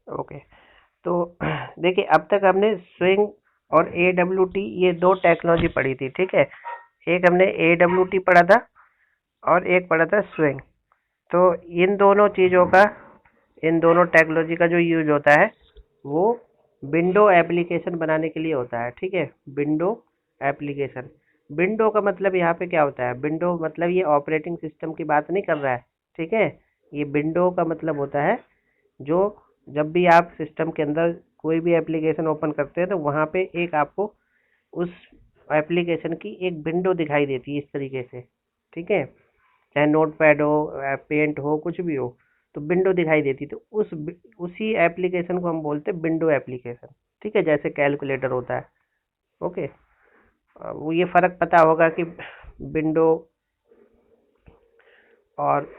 Okay. तो देखिए, अब तक हमने स्विंग और AWT ये दो टेक्नोलॉजी पढ़ी थी, ठीक है। एक हमने AWT पढ़ा था और एक पढ़ा था स्विंग। तो इन दोनों चीज़ों का, इन दोनों टेक्नोलॉजी का जो यूज होता है वो विंडो एप्लीकेशन बनाने के लिए होता है, ठीक है। विंडो एप्लीकेशन, विंडो का मतलब यहाँ पे क्या होता है? विंडो मतलब ये ऑपरेटिंग सिस्टम की बात नहीं कर रहा है, ठीक है। ये विंडो का मतलब होता है जो, जब भी आप सिस्टम के अंदर कोई भी एप्लीकेशन ओपन करते हैं तो वहाँ पे एक आपको उस एप्लीकेशन की एक विंडो दिखाई देती है इस तरीके से, ठीक है। चाहे नोटपैड हो, पेंट हो, कुछ भी हो, तो विंडो दिखाई देती। तो उसी एप्लीकेशन को हम बोलते हैं विंडो एप्लीकेशन, ठीक है। जैसे कैलकुलेटर होता है, ओके। वो ये फर्क पता होगा कि विंडो और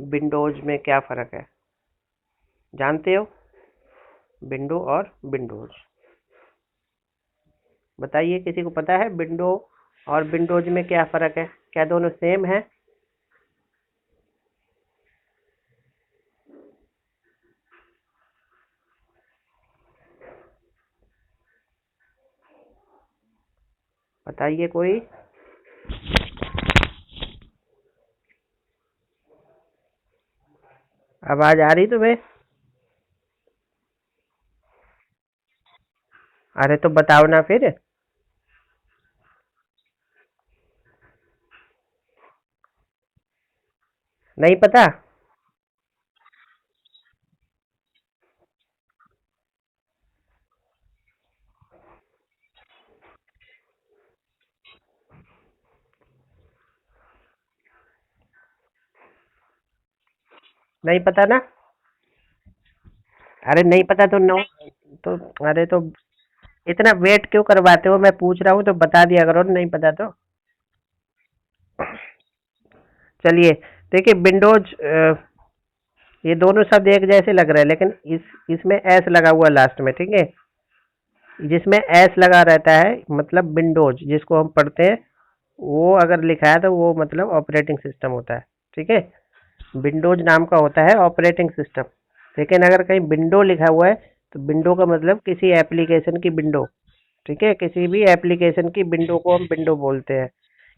विंडोज में क्या फर्क है, जानते हो? विंडो और विंडोज, बताइए, किसी को पता है विंडो और विंडोज में क्या फर्क है? क्या दोनों सेम है? बताइए कोई। आवाज आ रही तुम्हें? अरे तो बताओ ना फिर। नहीं पता? नहीं पता ना? अरे नहीं पता तो नो, तो अरे तो इतना वेट क्यों करवाते हो? मैं पूछ रहा हूँ तो बता दिया करो, नहीं पता तो। चलिए, देखिए विंडोज, ये दोनों शब्द एक जैसे लग रहे हैं, लेकिन इसमें एस लगा हुआ लास्ट में, ठीक है। जिसमें एस लगा रहता है मतलब विंडोज जिसको हम पढ़ते हैं, वो अगर लिखा है तो वो मतलब ऑपरेटिंग सिस्टम होता है, ठीक है। विंडोज नाम का होता है ऑपरेटिंग सिस्टम। लेकिन अगर कहीं विंडो लिखा हुआ है तो विंडो का मतलब किसी एप्लीकेशन की विंडो, ठीक है। किसी भी एप्लीकेशन की विंडो को हम विंडो बोलते हैं।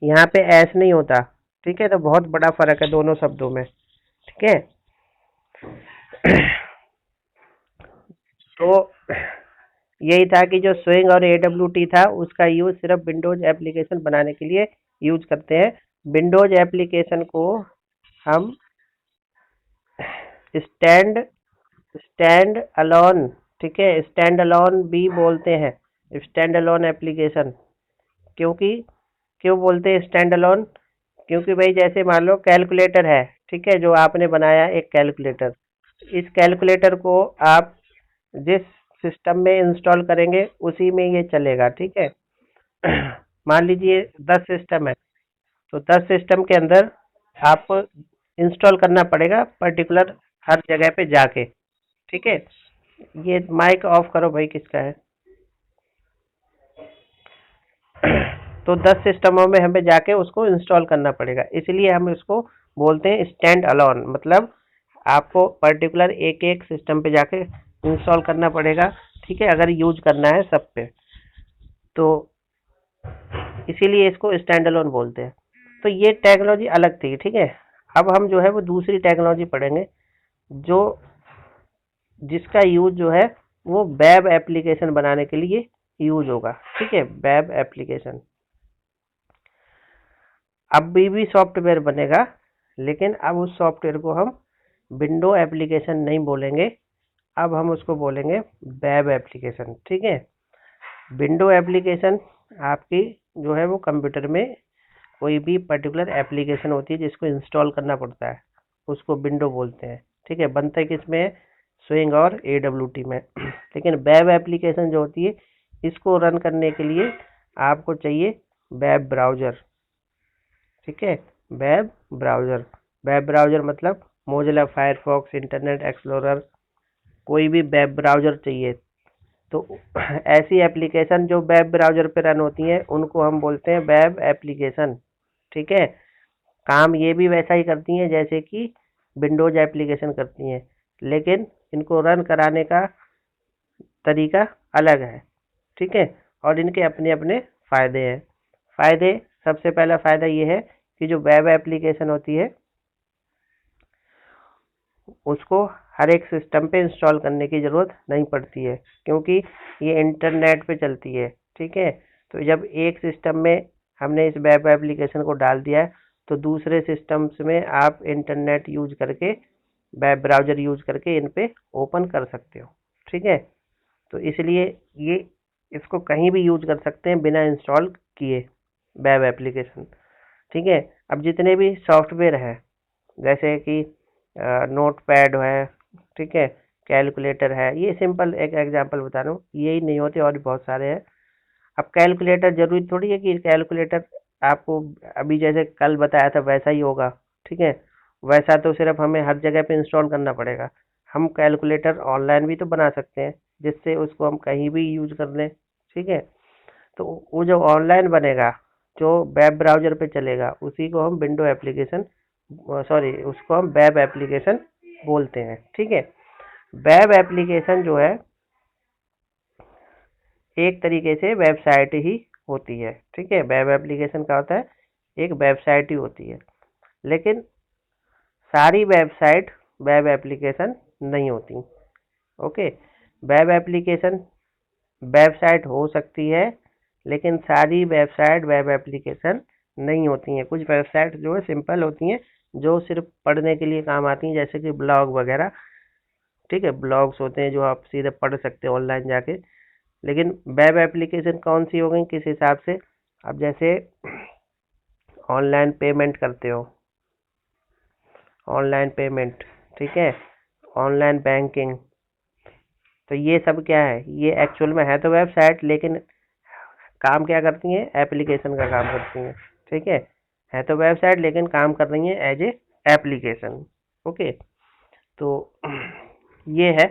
यहाँ पे एस नहीं होता, ठीक है। तो बहुत बड़ा फर्क है दोनों शब्दों में, ठीक है। तो यही था कि जो स्विंग और AWT था उसका यूज सिर्फ विंडोज एप्लीकेशन बनाने के लिए यूज करते हैं। विंडोज एप्लीकेशन को हम स्टैंड स्टैंड अलोन, ठीक है, स्टैंड अलोन भी बोलते हैं। स्टैंड अलोन एप्लीकेशन, क्योंकि क्यों बोलते हैं स्टैंड अलोन? क्योंकि भाई जैसे मान लो कैलकुलेटर है, ठीक है, जो आपने बनाया एक कैलकुलेटर। इस कैलकुलेटर को आप जिस सिस्टम में इंस्टॉल करेंगे उसी में ये चलेगा, ठीक है। मान लीजिए 10 सिस्टम है, तो 10 सिस्टम के अंदर आप इंस्टॉल करना पड़ेगा पर्टिकुलर हर जगह पे जाके, ठीक है। ये माइक ऑफ करो भाई, किसका है? तो 10 सिस्टमों में हमें जाके उसको इंस्टॉल करना पड़ेगा, इसलिए हम इसको बोलते हैं स्टैंड अलोन। मतलब आपको पर्टिकुलर एक एक सिस्टम पे जाके इंस्टॉल करना पड़ेगा, ठीक है, अगर यूज करना है सब पे। तो इसीलिए इसको स्टैंड अलोन बोलते हैं। तो ये टेक्नोलॉजी अलग थी, ठीक है। अब हम जो है वो दूसरी टेक्नोलॉजी पढ़ेंगे, जो जिसका यूज जो है वो वेब एप्लीकेशन बनाने के लिए यूज होगा, ठीक है। वेब एप्लीकेशन, अब भी सॉफ्टवेयर बनेगा, लेकिन अब उस सॉफ्टवेयर को हम विंडो एप्लीकेशन नहीं बोलेंगे, अब हम उसको बोलेंगे वेब एप्लीकेशन, ठीक है। विंडो एप्लीकेशन आपकी जो है वो कंप्यूटर में कोई भी पर्टिकुलर एप्लीकेशन होती है जिसको इंस्टॉल करना पड़ता है, उसको विंडो बोलते हैं, ठीक है। बनता है किसमें? स्विंग और AWT में। लेकिन वेब एप्लीकेशन जो होती है, इसको रन करने के लिए आपको चाहिए वेब ब्राउज़र, ठीक है। वेब ब्राउज़र, वेब ब्राउज़र मतलब मोजिला फायरफॉक्स, इंटरनेट एक्सप्लोरर, कोई भी वेब ब्राउज़र चाहिए। तो ऐसी एप्लीकेशन जो वेब ब्राउज़र पे रन होती हैं उनको हम बोलते हैं वेब एप्लीकेशन, ठीक है। काम ये भी वैसा ही करती हैं जैसे कि विंडोज एप्लीकेशन करती हैं। लेकिन इनको रन कराने का तरीका अलग है, ठीक है। और इनके अपने अपने फ़ायदे हैं। फ़ायदे, सबसे पहला फ़ायदा ये है कि जो वेब एप्लीकेशन होती है उसको हर एक सिस्टम पे इंस्टॉल करने की ज़रूरत नहीं पड़ती है, क्योंकि ये इंटरनेट पे चलती है, ठीक है। तो जब एक सिस्टम में हमने इस वेब एप्लीकेशन को डाल दिया है तो दूसरे सिस्टम्स में आप इंटरनेट यूज करके, वेब ब्राउज़र यूज करके इन पे ओपन कर सकते हो, ठीक है। तो इसलिए ये इसको कहीं भी यूज कर सकते हैं बिना इंस्टॉल किए, वेब एप्लीकेशन, ठीक है। अब जितने भी सॉफ्टवेयर हैं, जैसे कि नोट पैड है, ठीक है, कैलकुलेटर है, ये सिंपल एक एग्जांपल बता रहा हूँ, यही नहीं होते और भी बहुत सारे हैं। अब कैलकुलेटर जरूरी थोड़ी है कि कैलकुलेटर आपको अभी जैसे कल बताया था वैसा ही होगा, ठीक है। वैसा तो सिर्फ हमें हर जगह पे इंस्टॉल करना पड़ेगा। हम कैलकुलेटर ऑनलाइन भी तो बना सकते हैं, जिससे उसको हम कहीं भी यूज कर लें, ठीक है। तो वो जो ऑनलाइन बनेगा, जो वेब ब्राउज़र पे चलेगा, उसी को हम विंडो एप्लीकेशन, सॉरी, उसको हम वेब एप्लीकेशन बोलते हैं, ठीक है। वेब एप्लीकेशन जो है एक तरीके से वेबसाइट ही होती है, ठीक है। वेब एप्लीकेशन क्या होता है, एक वेबसाइट ही होती है। लेकिन सारी वेबसाइट वेब एप्लीकेशन नहीं होती, ओके। वेब एप्लीकेशन वेबसाइट हो सकती है, लेकिन सारी वेबसाइट वेब एप्लीकेशन नहीं होती हैं। कुछ वेबसाइट जो है सिंपल होती हैं, जो सिर्फ पढ़ने के लिए काम आती हैं, जैसे कि ब्लॉग वगैरह, ठीक है। ब्लॉग्स होते हैं जो आप सीधे पढ़ सकते हो ऑनलाइन जाके। लेकिन वेब एप्लीकेशन कौन सी हो गई, किस हिसाब से, अब जैसे ऑनलाइन पेमेंट करते हो, ऑनलाइन पेमेंट, ठीक है, ऑनलाइन बैंकिंग, तो ये सब क्या है, ये एक्चुअल में है तो वेबसाइट, लेकिन काम क्या करती हैं, एप्लीकेशन का काम करती हैं, ठीक है तो वेबसाइट लेकिन काम कर रही हैं एज ए एप्लीकेशन, ओके। तो ये है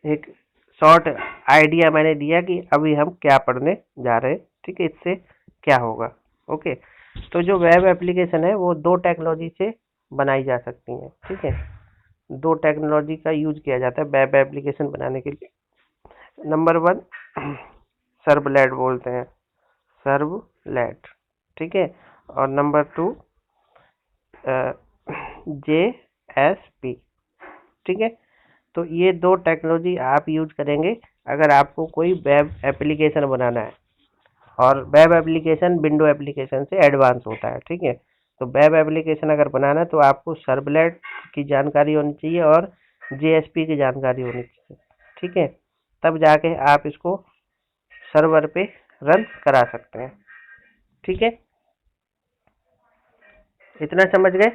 एक शॉर्ट आइडिया मैंने दिया कि अभी हम क्या पढ़ने जा रहे हैं, ठीक है, इससे क्या होगा, ओके। तो जो वेब एप्लीकेशन है वो दो टेक्नोलॉजी से बनाई जा सकती हैं, ठीक है। दो टेक्नोलॉजी का यूज किया जाता है वेब एप्लीकेशन बनाने के लिए। नंबर वन, सर्वलेट बोलते हैं, सर्वलेट, ठीक है। और नंबर टू, JSP, ठीक है। तो ये दो टेक्नोलॉजी आप यूज करेंगे अगर आपको कोई वेब एप्लीकेशन बनाना है, और वेब एप्लीकेशन विंडो एप्लीकेशन से एडवांस होता है, ठीक है। तो वेब एप्लीकेशन अगर बनाना है तो आपको सर्वलेट की जानकारी होनी चाहिए और JSP की जानकारी होनी चाहिए, ठीक है। तब जाके आप इसको सर्वर पे रन करा सकते हैं, ठीक है। इतना समझ गए?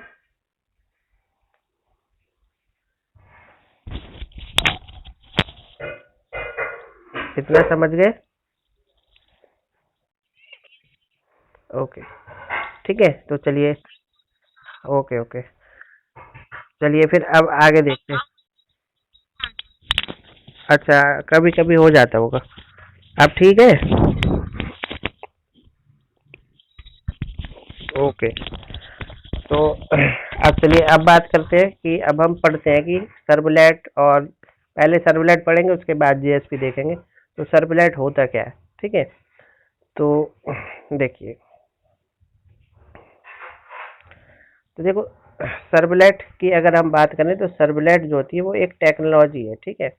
इतना समझ गए? ओके, ठीक है, तो चलिए, ओके ओके, चलिए फिर अब आगे देखते हैं। अच्छा, कभी कभी हो जाता होगा। अब ठीक है, ओके। तो अब चलिए, अब बात करते हैं कि अब हम पढ़ते हैं कि सर्वलेट, और पहले सर्वलेट पढ़ेंगे उसके बाद JSP देखेंगे। तो सर्वलेट होता क्या है, ठीक है। तो देखिए, तो देखो, सर्वलेट की अगर हम बात करें तो सर्वलेट जो होती है वो एक टेक्नोलॉजी है, ठीक है।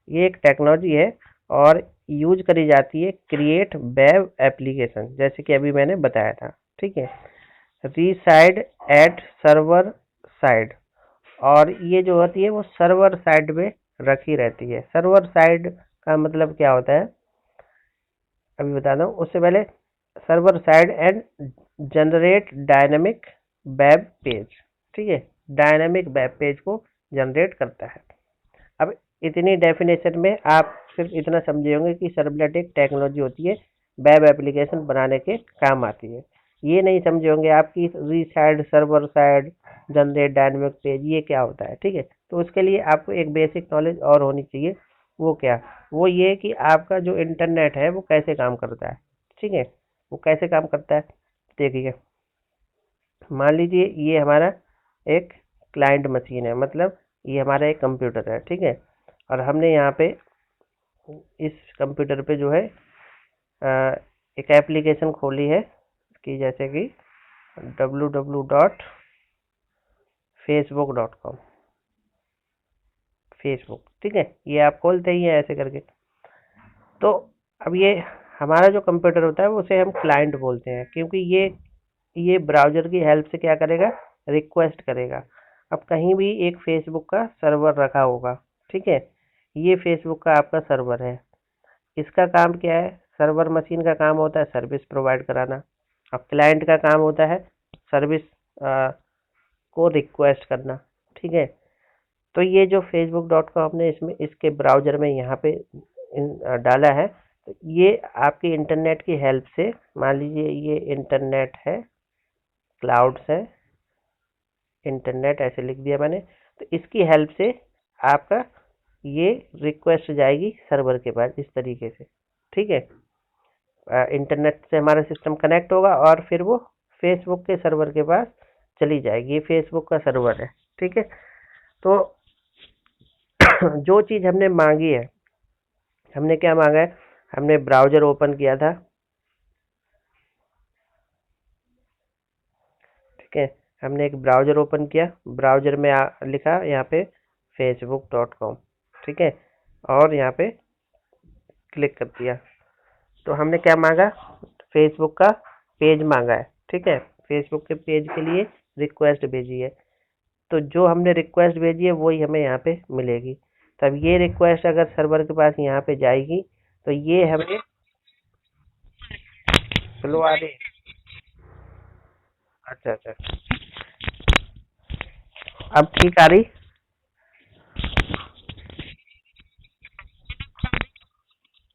ये एक टेक्नोलॉजी है और यूज करी जाती है क्रिएट वेब एप्लीकेशन, जैसे कि अभी मैंने बताया था, ठीक है। रीसाइड एट सर्वर साइड, और ये जो होती है वो सर्वर साइड में रखी रहती है। सर्वर साइड का मतलब क्या होता है, अभी बताता हूँ, उससे पहले, server side and generate dynamic web page, ठीक है, डायनेमिक वेब पेज को जनरेट करता है। अब इतनी डेफिनेशन में आप सिर्फ इतना समझे होंगे कि सर्वलेट एक टेक्नोलॉजी होती है, वेब एप्लीकेशन बनाने के काम आती है। ये नहीं समझे होंगे आप कि रीसाइड, server side, generate dynamic page ये क्या होता है, ठीक है। तो उसके लिए आपको एक बेसिक नॉलेज और होनी चाहिए। वो क्या, वो ये कि आपका जो इंटरनेट है वो कैसे काम करता है, ठीक है। वो कैसे काम करता है, देखिए, मान लीजिए ये हमारा एक क्लाइंट मशीन है, मतलब ये हमारा एक कंप्यूटर है, ठीक है। और हमने यहाँ पे इस कंप्यूटर पे जो है एक एप्लीकेशन खोली है कि जैसे कि www.facebook.com, फेसबुक, ठीक है। ये आप खोलते ही हैं ऐसे करके। तो अब ये हमारा जो कंप्यूटर होता है वो उसे हम क्लाइंट बोलते हैं, क्योंकि ये ब्राउज़र की हेल्प से क्या करेगा, रिक्वेस्ट करेगा। अब कहीं भी एक फेसबुक का सर्वर रखा होगा, ठीक है। ये फेसबुक का आपका सर्वर है। इसका काम क्या है, सर्वर मशीन का काम होता है सर्विस प्रोवाइड कराना। अब क्लाइंट का काम होता है सर्विस को रिक्वेस्ट करना, ठीक है। तो ये जो facebook.com आपने इसमें इसके ब्राउज़र में यहाँ पे डाला है, तो ये आपकी इंटरनेट की हेल्प से, मान लीजिए ये इंटरनेट है, क्लाउड्स है, इंटरनेट ऐसे लिख दिया मैंने। तो इसकी हेल्प से आपका ये रिक्वेस्ट जाएगी सर्वर के पास इस तरीके से, ठीक है। इंटरनेट से हमारा सिस्टम कनेक्ट होगा और फिर वो फेसबुक के सर्वर के पास चली जाएगी। ये फेसबुक का सर्वर है, ठीक है। तो जो चीज़ हमने मांगी है, हमने क्या मांगा है, हमने ब्राउज़र ओपन किया था, ठीक है। हमने एक ब्राउज़र ओपन किया, ब्राउज़र में लिखा यहाँ पे facebook.com, ठीक है। और यहाँ पे क्लिक कर दिया। तो हमने क्या मांगा, फेसबुक का पेज मांगा है, ठीक है। फेसबुक के पेज के लिए रिक्वेस्ट भेजी है। तो जो हमने रिक्वेस्ट भेजी है वही हमें यहाँ पे मिलेगी। तब ये रिक्वेस्ट अगर सर्वर के पास यहाँ पे जाएगी तो ये हमें स्लो आ रही है। अच्छा अच्छा, अब ठीक आ रही।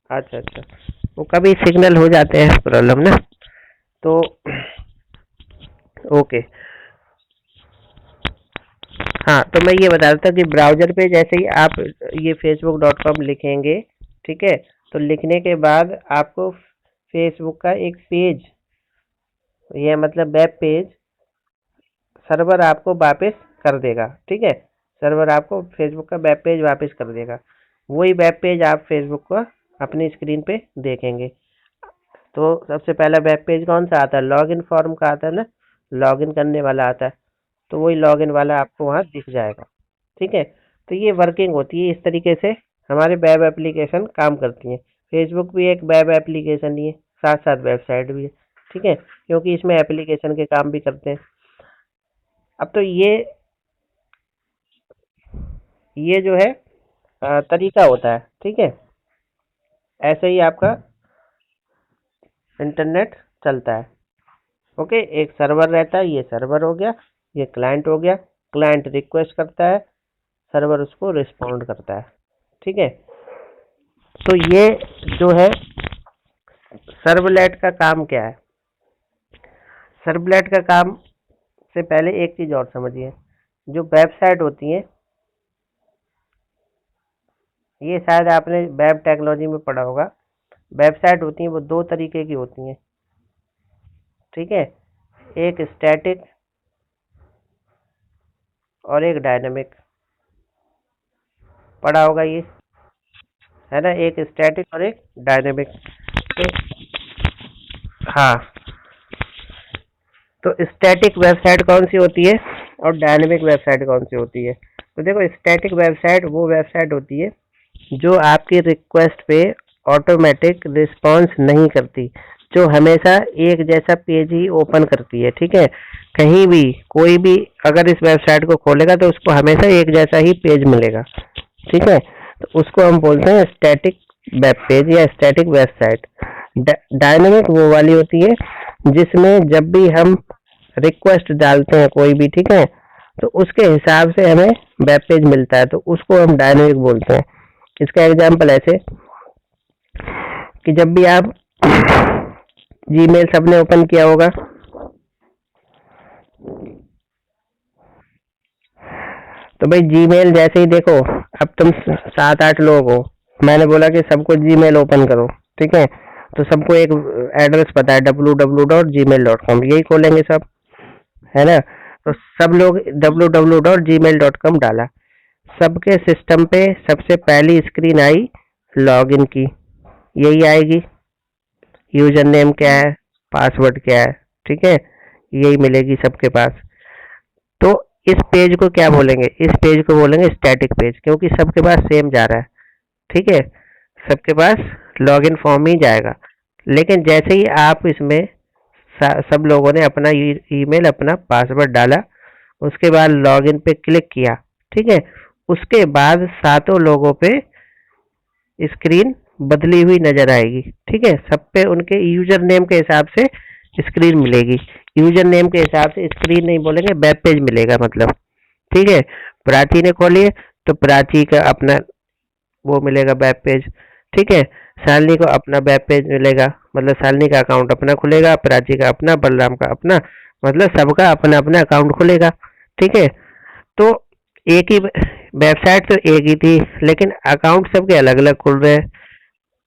अच्छा अच्छा, वो कभी सिग्नल हो जाते हैं प्रॉब्लम ना। तो ओके, हाँ। तो मैं ये बता रहा था कि ब्राउज़र पे जैसे ही आप ये facebook.com लिखेंगे, ठीक है। तो लिखने के बाद आपको फेसबुक का एक पेज, ये मतलब वेब पेज सर्वर आपको वापस कर देगा, ठीक है। सर्वर आपको फेसबुक का वेब पेज वापस कर देगा। वही वेब पेज आप फेसबुक का अपनी स्क्रीन पे देखेंगे। तो सबसे पहला वेब पेज कौन सा आता है, लॉगिन फॉर्म का आता है ना, लॉगिन करने वाला आता है। तो वही लॉगिन वाला आपको वहाँ दिख जाएगा, ठीक है। तो ये वर्किंग होती है इस तरीके से, हमारे वेब एप्लीकेशन काम करती हैं। फेसबुक भी एक वेब एप्लीकेशन ही है, साथ साथ वेबसाइट भी है, ठीक है, क्योंकि इसमें एप्लीकेशन के काम भी करते हैं। अब तो ये जो है तरीका होता है, ठीक है। ऐसे ही आपका इंटरनेट चलता है। ओके, एक सर्वर रहता है, ये सर्वर हो गया, ये क्लाइंट हो गया। क्लाइंट रिक्वेस्ट करता है, सर्वर उसको रिस्पॉन्ड करता है, ठीक है। तो ये जो है सर्वलेट का काम क्या है, सर्वलेट का काम से पहले एक चीज़ और समझिए। जो वेबसाइट होती है, ये शायद आपने वेब टेक्नोलॉजी में पढ़ा होगा, वेबसाइट होती हैं वो दो तरीके की होती हैं, ठीक है। एक स्टैटिक और एक डायनेमिक, पढ़ा होगा ये, है ना, एक स्टैटिक और एक डायनेमिक। तो हाँ, तो स्टैटिक वेबसाइट कौन सी होती है और डायनेमिक वेबसाइट कौन सी होती है। तो देखो, स्टैटिक वेबसाइट वो वेबसाइट होती है जो आपकी रिक्वेस्ट पे ऑटोमेटिक रिस्पॉन्स नहीं करती, जो हमेशा एक जैसा पेज ही ओपन करती है, ठीक है। कहीं भी कोई भी अगर इस वेबसाइट को खोलेगा तो उसको हमेशा एक जैसा ही पेज मिलेगा, ठीक है। तो उसको हम बोलते हैं स्टैटिक वेब पेज या स्टैटिक वेबसाइट। डायनेमिक वो वाली होती है जिसमें जब भी हम रिक्वेस्ट डालते हैं कोई भी, ठीक है, तो उसके हिसाब से हमें वेब पेज मिलता है, तो उसको हम डायनेमिक बोलते हैं। इसका एग्जांपल ऐसे कि जब भी आप जीमेल सबने ओपन किया होगा, तो भाई जीमेल जैसे ही देखो, अब तुम 7-8 लोग हो, मैंने बोला कि सबको जीमेल ओपन करो, ठीक है। तो सबको एक एड्रेस पता है www.gmail.com, यही खोलेंगे सब, है ना। तो सब लोग www.gmail.com डाला, सबके सिस्टम पे सबसे पहली स्क्रीन आई लॉगिन की, यही आएगी। यूजर नेम क्या है, पासवर्ड क्या है, ठीक है, यही मिलेगी सबके पास। तो इस पेज को क्या बोलेंगे, इस पेज को बोलेंगे स्टैटिक पेज, क्योंकि सबके पास सेम जा रहा है, ठीक है, सबके पास लॉगिन फॉर्म ही जाएगा। लेकिन जैसे ही आप इसमें सब लोगों ने अपना ईमेल अपना पासवर्ड डाला, उसके बाद लॉगिन पे क्लिक किया, ठीक है, उसके बाद सातों लोगों पे स्क्रीन बदली हुई नजर आएगी, ठीक है, सब पे उनके यूजर नेम के हिसाब से स्क्रीन मिलेगी। यूजर नेम के हिसाब से स्क्रीन नहीं बोलेंगे, वेब पेज मिलेगा मतलब, ठीक है। प्राची ने खोली है तो प्राची का अपना वो मिलेगा वेब पेज, ठीक है। शालिनी को अपना वेब पेज मिलेगा, मतलब शालिनी का अकाउंट अपना खुलेगा, प्राची का अपना, बलराम का अपना, मतलब सबका अपना अपना अकाउंट खुलेगा, ठीक है। तो एक ही वेबसाइट तो एक ही थी, लेकिन अकाउंट सबके अलग अलग खुल रहे हैं,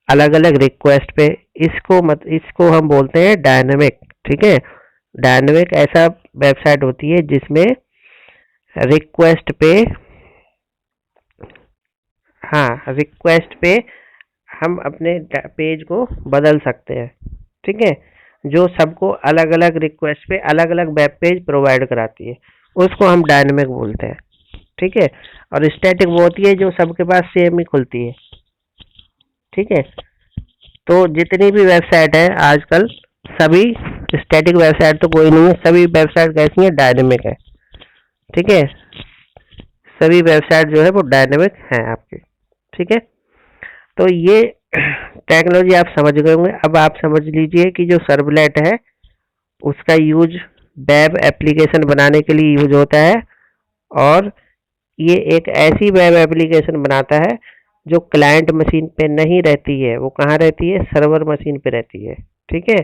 अलग अलग रिक्वेस्ट पे। इसको हम बोलते हैं डायनेमिक, ठीक है। डायनेमिक ऐसा वेबसाइट होती है जिसमें रिक्वेस्ट पे, हाँ, रिक्वेस्ट पे हम अपने पेज को बदल सकते हैं, ठीक है, जो सबको अलग अलग रिक्वेस्ट पे अलग अलग वेब पेज प्रोवाइड कराती है, उसको हम डायनेमिक बोलते हैं, ठीक है। और स्टैटिक वो होती है जो सबके पास सेम ही खुलती है, ठीक है। तो जितनी भी वेबसाइट है आजकल, सभी स्टैटिक वेबसाइट तो कोई नहीं है, सभी वेबसाइट कैसी है, डायनेमिक है, ठीक है। सभी वेबसाइट जो है वो डायनेमिक है आपके, ठीक है। तो ये टेक्नोलॉजी आप समझ गए होंगे। अब आप समझ लीजिए कि जो सर्वलेट है उसका यूज वेब एप्लीकेशन बनाने के लिए यूज होता है, और ये एक ऐसी वेब एप्लीकेशन बनाता है जो क्लाइंट मशीन पे नहीं रहती है। वो कहाँ रहती है, सर्वर मशीन पे रहती है, ठीक है।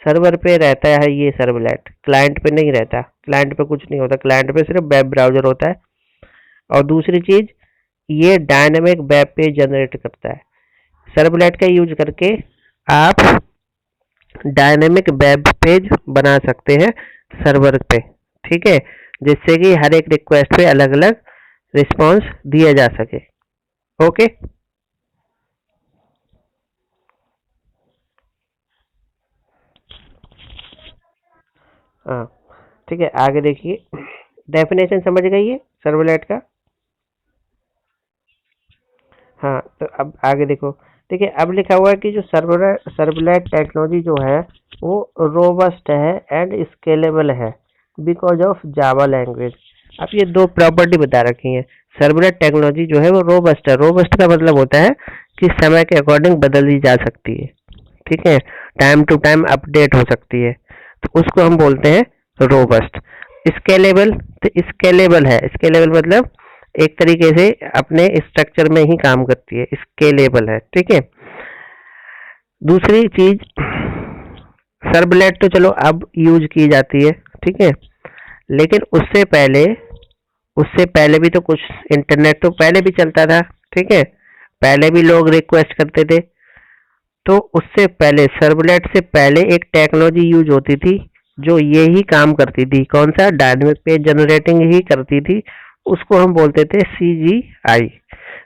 सर्वर पे रहता है ये सर्वलेट, क्लाइंट पे नहीं रहता, क्लाइंट पे कुछ नहीं होता, क्लाइंट पे सिर्फ वेब ब्राउजर होता है। और दूसरी चीज, ये डायनेमिक वेब पेज जनरेट करता है। सर्वलेट का यूज करके आप डायनेमिक वेब पेज बना सकते हैं सर्वर पे, ठीक है, जिससे कि हर एक रिक्वेस्ट पे अलग अलग रिस्पॉन्स दिया जा सके। ओके, हाँ, ठीक है, आगे देखिए। डेफिनेशन समझ गई है सर्वलेट का। हाँ, तो अब आगे देखो। देखिए, अब लिखा हुआ है कि जो सर्वलेट टेक्नोलॉजी जो है वो रोबस्ट है एंड स्केलेबल है बिकॉज ऑफ जावा लैंग्वेज। अब ये दो प्रॉपर्टी बता रखी है। सर्वलेट टेक्नोलॉजी जो है वो रोबस्ट है। रोबस्ट का मतलब होता है कि समय के अकॉर्डिंग बदली जा सकती है, ठीक है, टाइम टू टाइम अपडेट हो सकती है, तो उसको हम बोलते हैं रोबस्ट। स्केलेबल, तो स्केलेबल है, स्केलेबल मतलब एक तरीके से अपने स्ट्रक्चर में ही काम करती है, स्केलेबल है, ठीक है। दूसरी चीज, सर्वलेट तो चलो अब यूज की जाती है, ठीक है, लेकिन उससे पहले भी तो कुछ, इंटरनेट तो पहले भी चलता था, ठीक है, पहले भी लोग रिक्वेस्ट करते थे। तो उससे पहले, सर्वलेट से पहले एक टेक्नोलॉजी यूज होती थी जो ये ही काम करती थी, कौन सा, डायनेमिक पेज जनरेटिंग ही करती थी। उसको हम बोलते थे CGI।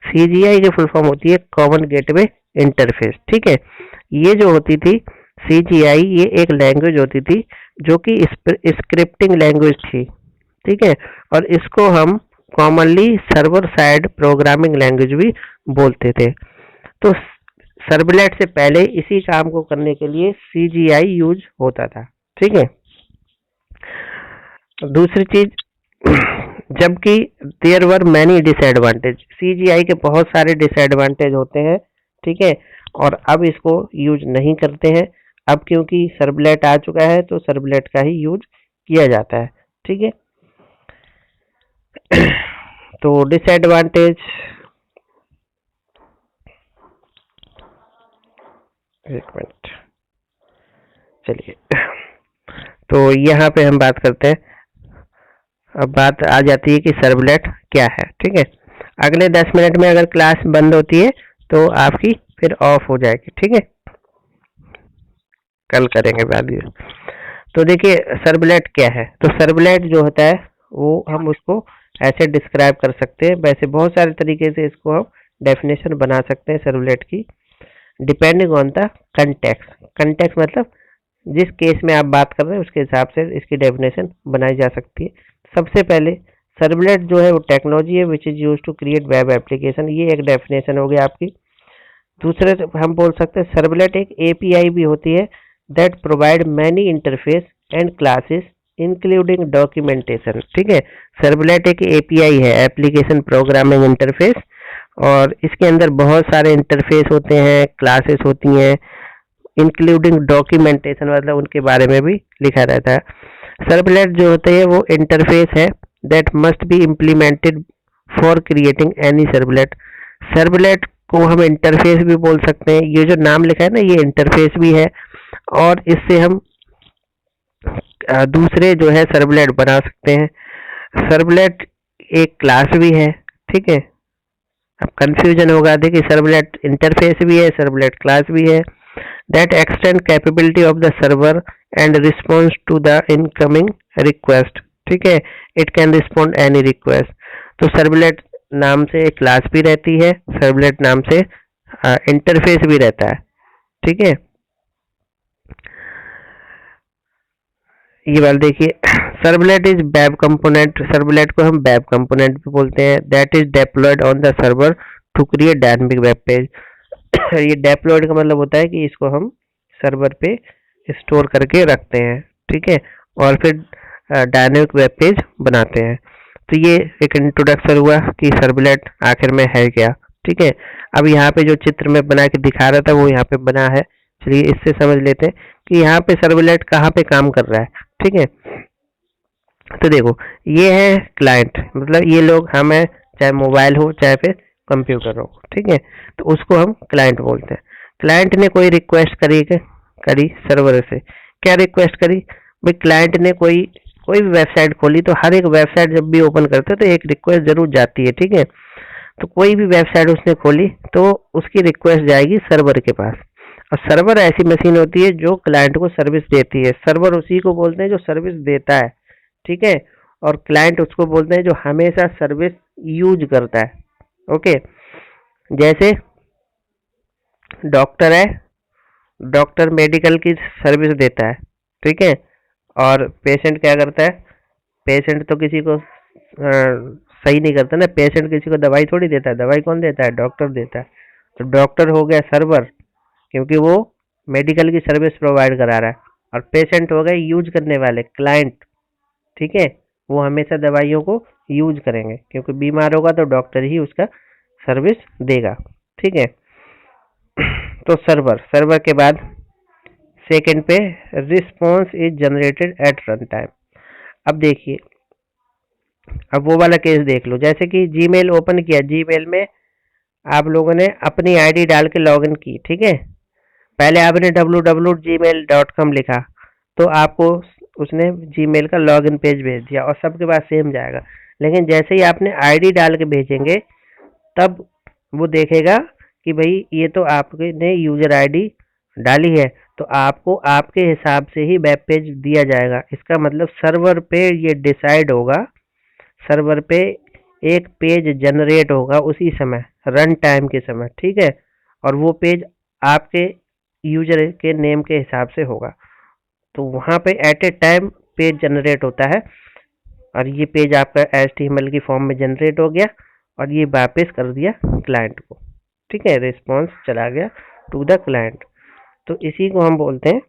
CGI की फुल फॉर्म होती है कॉमन गेटवे इंटरफेस, ठीक है। ये जो होती थी CGI, ये एक लैंग्वेज होती थी जो कि स्क्रिप्टिंग लैंग्वेज थी, ठीक है, और इसको हम commonly server side programming language भी बोलते थे। तो सर्वलेट से पहले इसी काम को करने के लिए CGI यूज होता था, ठीक है। दूसरी चीज, जबकि there were many disadvantage, CGI के बहुत सारे डिसएडवांटेज होते हैं, ठीक है, और अब इसको यूज नहीं करते हैं। अब क्योंकि सर्वलेट आ चुका है तो सर्वलेट का ही यूज किया जाता है, ठीक है। तो डिसएडवांटेज, एक मिनट, चलिए, तो यहाँ पे हम बात करते हैं। अब बात आ जाती है कि सर्वलेट क्या है, ठीक है। अगले 10 मिनट में अगर क्लास बंद होती है तो आपकी फिर ऑफ हो जाएगी, ठीक है, कल करेंगे बाद में। तो देखिए सर्वलेट क्या है। तो सर्वलेट जो होता है वो हम उसको ऐसे डिस्क्राइब कर सकते हैं। वैसे बहुत सारे तरीके से इसको हम डेफिनेशन बना सकते हैं सर्वलेट की, depending on the context. Context मतलब जिस केस में आप बात कर रहे हैं उसके हिसाब से इसकी डेफिनेशन बनाई जा सकती है। सबसे पहले सर्वलेट जो है वो टेक्नोलॉजी है which is use to create web application, ये एक डेफिनेशन हो गई आपकी। दूसरे हम बोल सकते हैं सर्वलेट एक एपीआई भी होती है that provide many interface and classes including documentation. ठीक है, सर्वलेट एक एपीआई है, एप्लीकेशन प्रोग्रामिंग इंटरफेस, और इसके अंदर बहुत सारे इंटरफेस होते हैं, क्लासेस होती हैं, इंक्लूडिंग डॉक्यूमेंटेशन मतलब उनके बारे में भी लिखा रहता है। सर्वलेट जो होते हैं वो इंटरफेस है that must be implemented for creating any servlet. Servlet को हम इंटरफेस भी बोल सकते हैं, ये जो नाम लिखा है ना ये इंटरफेस भी है, और इससे हम दूसरे जो है सर्वलेट बना सकते हैं। सर्वलेट एक क्लास भी है, ठीक है। अब कंफ्यूजन होगा, देखिए सर्वलेट इंटरफेस भी है, सर्वलेट क्लास भी है। That extend capability of the server and response to the incoming request. ठीक है, it can respond any request. तो सर्वलेट नाम से एक क्लास भी रहती है, सर्वलेट नाम से इंटरफेस भी रहता है। ठीक है, ये बात देखिए servlet is web component, servlet को हम वेब कंपोनेंट भी बोलते हैं। That is deployed on the server to create dynamic web page. ये डेप्लॉयड का मतलब होता है कि इसको हम सर्वर पे स्टोर करके रखते हैं, ठीक है, और फिर डायनामिक वेब पेज बनाते हैं। तो ये एक इंट्रोडक्शन हुआ कि सर्वलेट आखिर में है क्या। ठीक है, अब यहाँ पे जो चित्र में बना के दिखा रहा था वो यहाँ पे बना है, चलिए इससे समझ लेते हैं कि यहाँ पे सर्वलेट कहाँ पे काम कर रहा है। ठीक है, तो देखो ये है क्लाइंट, मतलब ये लोग हमें, चाहे मोबाइल हो चाहे फिर कंप्यूटर हो, ठीक है, तो उसको हम क्लाइंट बोलते हैं। क्लाइंट ने कोई रिक्वेस्ट करी सर्वर से, क्या रिक्वेस्ट करी भाई, क्लाइंट ने कोई कोई भी वेबसाइट खोली, तो हर एक वेबसाइट जब भी ओपन करते हैं तो एक रिक्वेस्ट जरूर जाती है। ठीक है, तो कोई भी वेबसाइट उसने खोली तो उसकी रिक्वेस्ट जाएगी सर्वर के पास, और सर्वर ऐसी मशीन होती है जो क्लाइंट को सर्विस देती है। सर्वर उसी को बोलते हैं जो सर्विस देता है, ठीक है, और क्लाइंट उसको बोलते हैं जो हमेशा सर्विस यूज करता है। ओके, जैसे डॉक्टर है, डॉक्टर मेडिकल की सर्विस देता है, ठीक है, और पेशेंट क्या करता है, पेशेंट तो किसी को सही नहीं करता ना, पेशेंट किसी को दवाई थोड़ी देता है, दवाई कौन देता है, डॉक्टर देता है। तो डॉक्टर हो गया सर्वर, क्योंकि वो मेडिकल की सर्विस प्रोवाइड करा रहा है, और पेशेंट हो गए यूज करने वाले, क्लाइंट, ठीक है, वो हमेशा दवाइयों को यूज करेंगे, क्योंकि बीमार होगा तो डॉक्टर ही उसका सर्विस देगा। ठीक है, तो सर्वर के बाद सेकंड पे response is generated at run time. अब देखिए, अब वो वाला केस देख लो, जैसे कि जीमेल ओपन किया, जीमेल में आप लोगों ने अपनी आईडी डाल के लॉगिन की, ठीक है, पहले आपने www.gmail.com लिखा, तो आपको उसने जीमेल का लॉगिन पेज भेज दिया और सबके पास सेम जाएगा। लेकिन जैसे ही आपने आईडी डाल के भेजेंगे तब वो देखेगा कि भाई ये तो आपने यूजर आईडी डाली है, तो आपको आपके हिसाब से ही वेब पेज दिया जाएगा। इसका मतलब सर्वर पे ये डिसाइड होगा, सर्वर पे एक पेज जनरेट होगा उसी समय, रन टाइम के समय, ठीक है, और वो पेज आपके यूजर के नेम के हिसाब से होगा। तो वहाँ पे at a time page generate होता है, और ये पेज आपका HTML की फॉर्म में जनरेट हो गया और ये वापस कर दिया क्लाइंट को। ठीक है, रिस्पॉन्स चला गया टू द क्लाइंट। तो इसी को हम बोलते हैं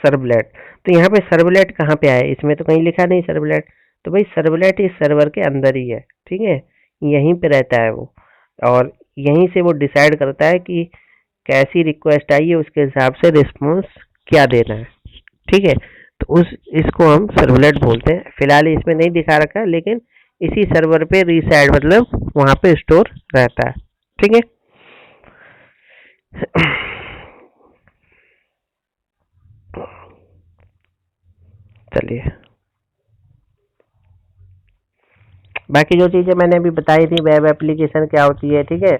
सर्वलेट। तो यहाँ पे सर्वलेट कहाँ पे आया, इसमें तो कहीं लिखा नहीं सर्वलेट, तो भाई सर्वलेट इस सर्वर के अंदर ही है, ठीक है, यहीं पे रहता है वो, और यहीं से वो डिसाइड करता है कि कैसी रिक्वेस्ट आई है, उसके हिसाब से रिस्पॉन्स क्या देना है। ठीक है, तो इसको हम सर्वलेट बोलते हैं। फिलहाल इसमें नहीं दिखा रखा है, लेकिन इसी सर्वर पे रिसाइड मतलब वहां पे स्टोर रहता है। ठीक है, चलिए, बाकी जो चीज़ें मैंने अभी बताई थी, वेब एप्लीकेशन क्या होती है, ठीक है,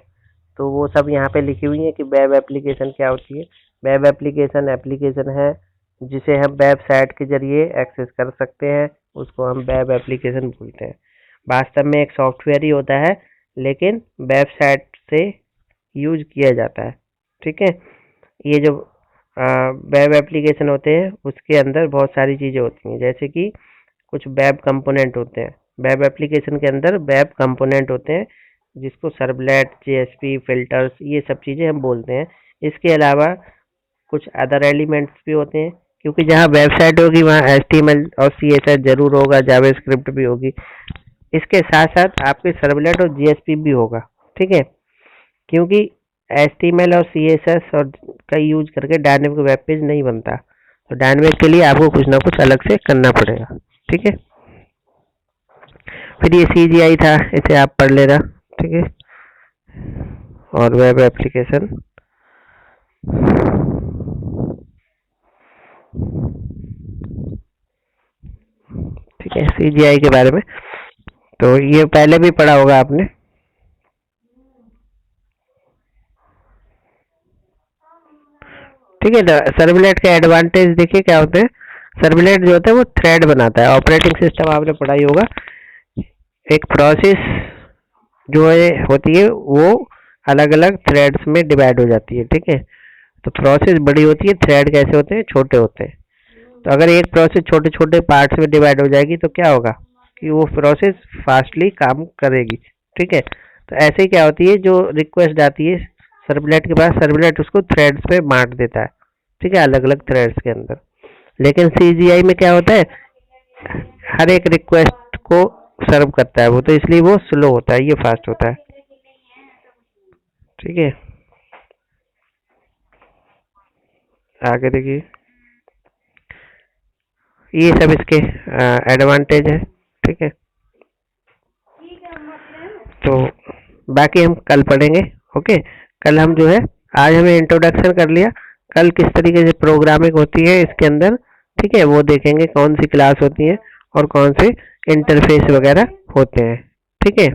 तो वो सब यहाँ पे लिखी हुई है कि वेब एप्लीकेशन क्या होती है। वेब एप्लीकेशन एप्लीकेशन है जिसे हम वेबसाइट के जरिए एक्सेस कर सकते हैं, उसको हम वेब एप्लीकेशन बोलते हैं। वास्तव में एक सॉफ्टवेयर ही होता है, लेकिन वेबसाइट से यूज किया जाता है। ठीक है, ये जो वेब एप्लीकेशन होते हैं उसके अंदर बहुत सारी चीज़ें होती हैं, जैसे कि कुछ वेब कंपोनेंट होते हैं। वेब एप्लीकेशन के अंदर वेब कंपोनेंट होते हैं, जिसको सर्वलेट, जेएसपी, फिल्टर्स, ये सब चीज़ें हम बोलते हैं। इसके अलावा कुछ अदर एलिमेंट्स भी होते हैं, क्योंकि जहाँ वेबसाइट होगी वहाँ HTML और CSS जरूर होगा, जावास्क्रिप्ट भी होगी। इसके साथ साथ आपके सर्वलेट और JSP भी होगा। ठीक है, क्योंकि HTML और CSS और का यूज करके डायनेमिक वेब पेज नहीं बनता, तो डायनेमिक के लिए आपको कुछ ना कुछ अलग से करना पड़ेगा। ठीक है, फिर ये CGI था, इसे आप पढ़ लेना। ठीक है, और वेब एप्लीकेशन। ठीक है, CGI के बारे में तो ये पहले भी पढ़ा होगा आपने। ठीक है, सर्वलेट के एडवांटेज देखिए क्या होते हैं। सर्वलेट जो होता है वो थ्रेड बनाता है। ऑपरेटिंग सिस्टम आपने पढ़ा ही होगा। एक प्रोसेस जो है होती है वो अलग अलग थ्रेड्स में डिवाइड हो जाती है। ठीक है, तो प्रोसेस बड़ी होती है, थ्रेड कैसे होते हैं, छोटे होते हैं। तो अगर एक प्रोसेस छोटे छोटे पार्ट्स में डिवाइड हो जाएगी तो क्या होगा कि वो प्रोसेस फास्टली काम करेगी। ठीक है, तो ऐसे ही क्या होती है, जो रिक्वेस्ट आती है सर्वलेट के पास, सर्वलेट उसको थ्रेड्स में बांट देता है। ठीक है, अलग अलग थ्रेड्स के अंदर। लेकिन CGI में क्या होता है, हर एक रिक्वेस्ट को सर्व करता है वो, तो इसलिए वो स्लो होता है, ये फास्ट होता है। ठीक है, आगे देखिए, ये सब इसके एडवांटेज है। ठीक है, तो बाकी हम कल पढ़ेंगे। ओके, कल हम जो है, आज हमें इंट्रोडक्शन कर लिया, कल किस तरीके से प्रोग्रामिंग होती है इसके अंदर। ठीक है, वो देखेंगे कौन सी क्लास होती है और कौन से इंटरफेस वगैरह होते हैं। ठीक है।